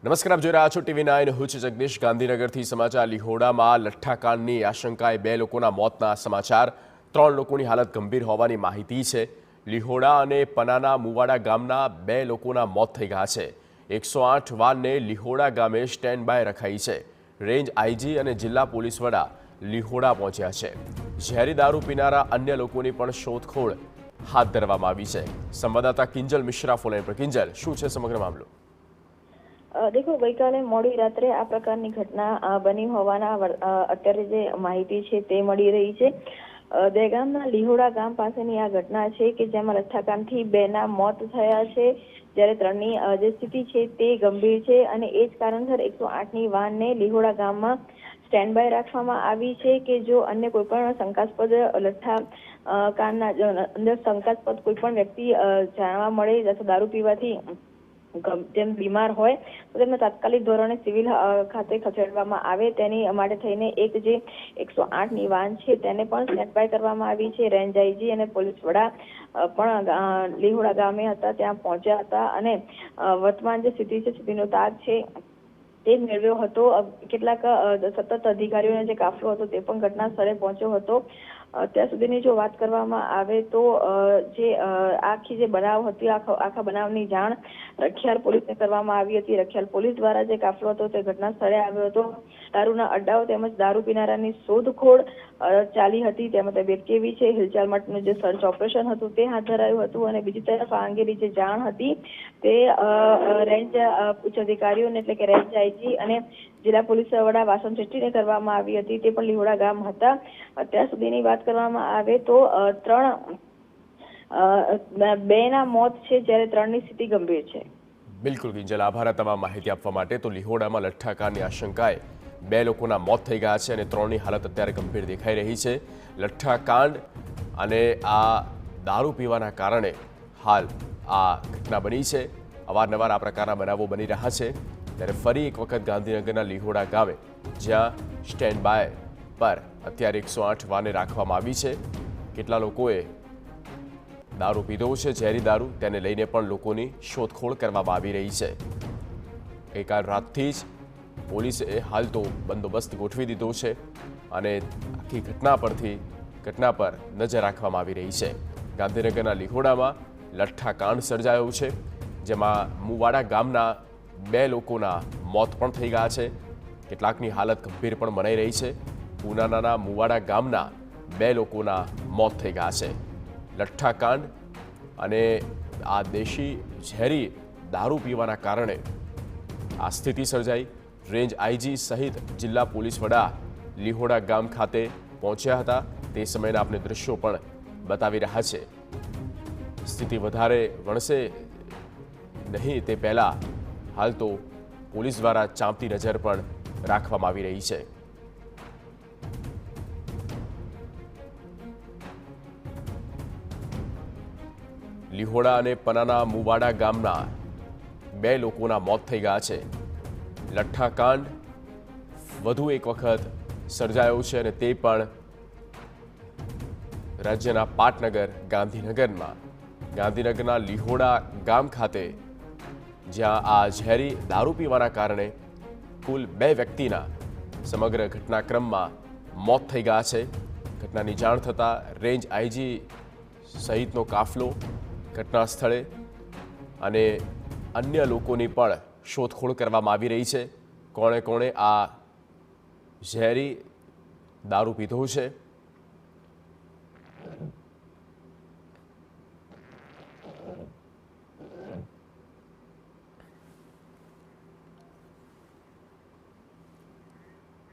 નમસ્કાર, આપ જોઈ રહ્યા છો TV9. હું છું જગદીશ. ગાંધીનગરથી સમાચાર. લીહોડામાં લઠ્ઠાકાંડની આશંકાએ 2 લોકોના મોતના સમાચાર. 3 લોકોની હાલત ગંભીર હોવાની માહિતી છે. લીહોડા અને પનાના મુવાડા ગામના 2 લોકોના મોત થઈ ગયા છે. 108 વાનને લીહોડા ગામે સ્ટેન્ડ બાય રખાઈ છે. રેન્જ આઈજી અને જિલ્લા પોલીસ વડા લીહોડા પહોંચ્યા છે. ઝેરી દારૂ પીનારા અન્ય લોકોની પણ શોધખોળ હાથ ધરવામાં આવી છે. સંવાદદાતા કિંજલ મિશ્રા ફોન પર. કિંજલ, શું છે સમગ્ર મામલો? દેખો, ગઈકાલે મોડી રાત્રે આ પ્રકારની ઘટના બની હોવાના અત્યારે જે માહિતી છે તે મળી રહી છે. દહેગામના લીહોડા ગામ પાસેની આ ઘટના છે કે જેમાં લઠ્ઠાકાંડથી 2ના મોત થયા છે, જ્યારે 3ની જે સ્થિતિ છે તે ગંભીર છે અને એ જ કારણસર 108ની વાનને લીહોડા ગામમાં સ્ટેન્ડ બાય રાખવામાં આવી છે કે જો અન્ય કોઈ પણ શંકાસ્પદ લઠ્ઠાકાંડના અંદર શંકાસ્પદ કોઈ પણ વ્યક્તિ જાણવા મળે અથવા દારૂ પીવાથી જેમ બીમાર હોય તો તેમને તાત્કાલિક ધોરણે સિવિલ ખાતે ખસેડવામાં આવે. તેની માટે થઈને એક જે 108ની વાન છે તેને પણ સ્ટેન્ડ બાય કરવામાં આવી છે. રેન્જ આઈજી અને પોલીસ વડા પણ લીહોડા ગામે હતા, ત્યાં પહોંચ્યા હતા અને વર્તમાન જે સ્થિતિ છે સ્થિતિનો તાગ છે તે મેળવ્યો હતો. કેટલાક સતત અધિકારીઓનો જે કાફલો હતો તે પણ ઘટના સ્થળે પહોંચ્યો હતો. અત્યાર સુધીની જો વાત કરવામાં આવે તો જે આખી જે બનાવ હતી, આખા બનાવની જાણ રખિયાલ પોલીસને કરવામાં આવી હતી. રખિયાલ પોલીસ દ્વારા જે કાફલો હતો તે ઘટના સ્થળે આવ્યો હતો. દારૂના અડ્ડાઓ તેમજ દારૂ પીનારાની શોધખોળ ચાલી હતી. તેમાં બેટકેવી છે, હિલચાલ માટેનું જે સર્ચ ઓપરેશન હતું તે હાથ ધરાયું હતું અને બીજી તરફ આ અંગેની જે જાણ હતી તે રેન્જ ઉચ્ચ અધિકારીઓને એટલે કે રેન્જ આઈજી અને જિલ્લા પોલીસ વડા વાસણ શેટ્ટીને કરવામાં આવી હતી. તે પણ લીહોડા ગામ હતા. અત્યાર સુધીની વાત કરવામાં આવે તો 2ના મોત છે, જ્યારે 3ની સ્થિતિ ગંભીર છે. બિલકુલ કિંજલ, આભાર તમામ માહિતી આપવા માટે. તો લીહોડામાં લઠ્ઠાકાંડની આશંકાએ 2 લોકોના મોત થઈ ગયા છે અને 3ની હાલત અત્યારે ગંભીર દેખાઈ રહી છે. લઠ્ઠાકાંડ અને આ દારૂ પીવાના કારણે હાલ આ ઘટના બની છે. અવારનવાર આ પ્રકારના બનાવો બની રહ્યા છે. ત્યારે ફરી એક વખત ગાંધીનગરના લીહોડા ગામે જ્યાં સ્ટેન્ડ બાય પર અત્યારે 108 વાને રાખવામાં આવી છે. કેટલા લોકોએ દારૂ પીધો છે, ઝેરી દારૂ, તેને લઈને પણ લોકોની શોધખોળ કરવામાં આવી રહી છે. ગઈકાલ રાતથી જ પોલીસે હાલ તો બંદોબસ્ત ગોઠવી દીધો છે અને આખી ઘટના પર નજર રાખવામાં આવી રહી છે. ગાંધીનગરના લીહોડામાં લઠ્ઠાકાંડ સર્જાયો છે, જેમાં મુવાડા ગામના 2 લોકોના મોત પણ થઈ ગયા છે. કેટલાકની હાલત ગંભીર પણ મનાઈ રહી છે. પૂનાના મુવાડા ગામના 2 લોકોના મોત થઈ ગયા છે. લઠ્ઠાકાંડ અને આ દેશી ઝેરી દારૂ પીવાના કારણે આ સ્થિતિ સર્જાઈ. રેન્જ આઈજી સહિત જિલ્લા પોલીસ વડા લીહોડા ગામ ખાતે પહોંચ્યા હતા. તે સમયના આપણે દ્રશ્યો પણ બતાવી રહ્યા છે. સ્થિતિ વધારે વણસે નહીં તે પહેલાં હાલ તો પોલીસ દ્વારા ચાંપતી નજર પણ રાખવામાં આવી રહી છે. લીહોડા અને પનાના મુવાડા ગામના 2 લોકોના મોત થઈ ગયા છે. લઠ્ઠાકાંડ વધુ એક વખત સર્જાયો છે અને તે પણ રાજ્યના પાટનગર ગાંધીનગરના લીહોડા ગામ ખાતે, જ્યાં આ ઝેરી દારૂ પીવાના કારણે કુલ 2 વ્યક્તિના સમગ્ર ઘટનાક્રમમાં મોત થઈ ગયા છે. ઘટનાની જાણ થતાં રેન્જ આઈજી સહિતનો કાફલો ઘટના સ્થળે અને અન્ય લોકોની પણ શોધખોળ કરવામાં આવી રહી છે. કોણે આ ઝેરી દારૂ પીધો છે